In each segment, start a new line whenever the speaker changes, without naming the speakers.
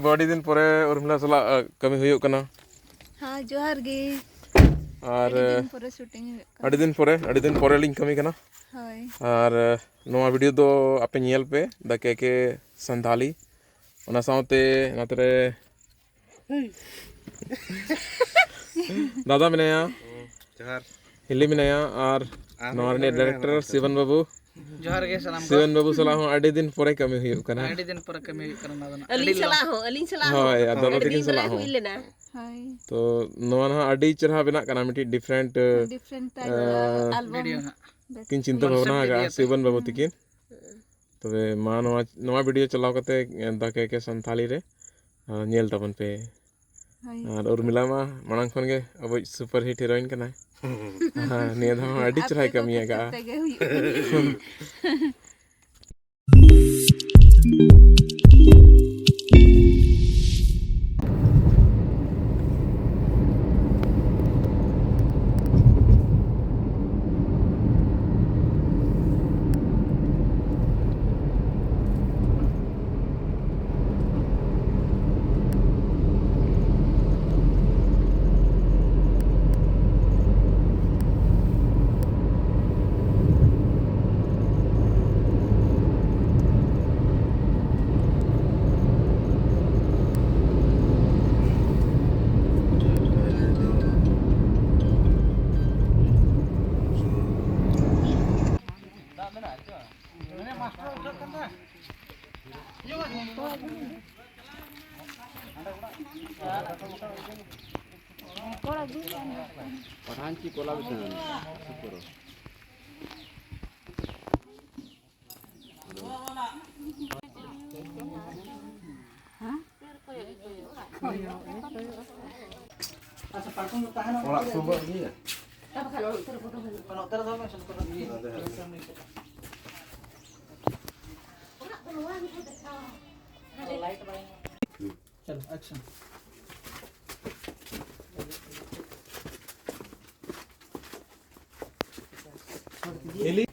बड़ी दिन परे उर्मिला साला कमी हुई कना
हाँ जोहार गे
और
शूटिंग
अड़ी दिन परे लिंग कमी कना
हाय
और नोआ वीडियो दो आपे नेल पे द के संताली ओना साउते नातरे दादा मिनाया
जोहार
हिली मिनाया और नोआ रे डायरेक्टर शिवन बाबू
जोहार गे सलाम
शिवन बाबू साला हो अड़ी दिन परे कमी हुई कना
अड़ी दिन पर कमी हुई करना ना
अली सला हो
हाय दोनों तकिन साला हो
हाय
तो नोआ ना अड़ी चरहा बिना कना मिटी डिफरेंट
एल्बम
वीडियो ना
किन चिंता भावना आगा शिवन बाबू तकिन तबे मा नोआ वीडियो चलाव कते द के संताली रे नेल तबन पे और उर्मिला मा मांग खन के अब सुपर हिट हीरोइन कना हां निया धा अड़ी चरहा कमियागा
अच्छा पार्किंग में ताहना
ओला सुबह ni ya
kalau utar sama sekolah ni चल एक्शन
हिली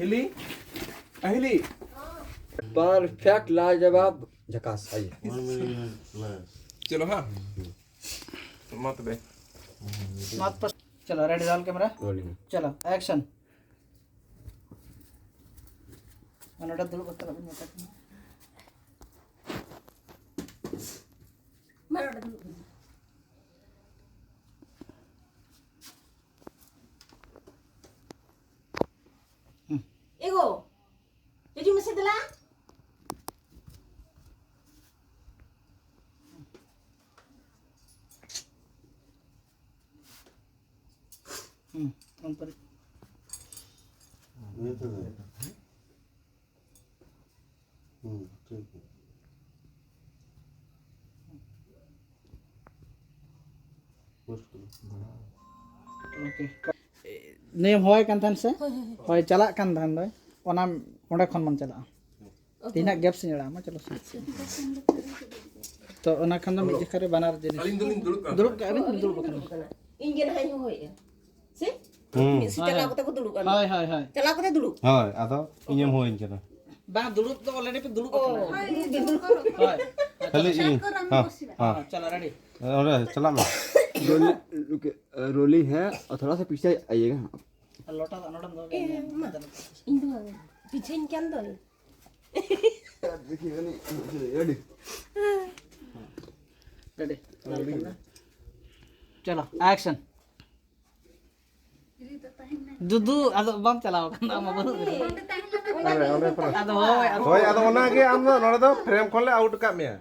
हिली अहिली
परफेक्ट लाजवाब झकास आइए
चलो हाँ मत बे
मत पर चलो रेडी डाल कैमरा
रोलिंग
चलो एक्शन मनोड़ा दुल बत्ता लग मत
एगो jadi mesti telah
on पर
ये तो है ठीक है पोस्ट करो
ओके नेम होय kan tan se hoy chalak kan dan doy ona onde khon man chala tina gap sin ra ma chalo to ona khan do mi jekhare banar jinis
अलिंग दुलिंग
duluk ka abin duluk kan
ingin hai hoy sih si chala ko ta dulu kan
hoy hoy
chala ko ta dulu
हां आदा इnyam होइन केना
bang duluk to already pe duluk kan
dulu
hoy
खाली हां हां
चलो ready
अरे चला मैं
रोलिंग है और थोड़ा सा पीछे आइएगा
लोटा anodan do
Indo pichen kan do
देखिएगा नहीं रेडी
रेडी चलो एक्शन दुदु अदो बम चलाओ kan am baru
अरे अरे पर
ado hoy
होय आदा ओना के आम नोडे दो फ्रेम खोले आउट का मिया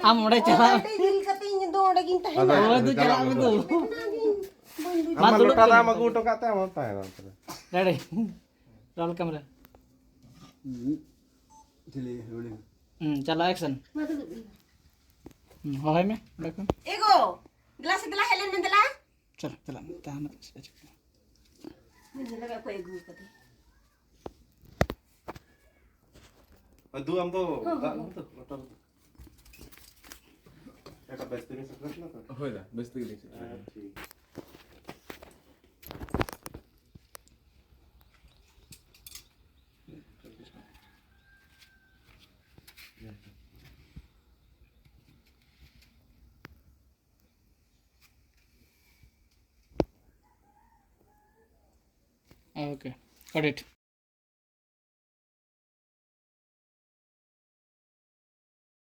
am ode chala
dil katanya do ada gin tahan
hoy du chala me du
हम लोटा दा मगु टो काते हम पाए
रेडी रोल कैमरा
चलिए रोलिंग
चलो एक्शन होय में देखो
ego gelas telah helen mentelah
चलो चला ताहना
menjelang aku ego kata
दू हम तो लोटा একটা ব্যস্ত নিয়ে सकत ना तो
होय दा बेस्ट गेली
ठीक
ओके ऑडिट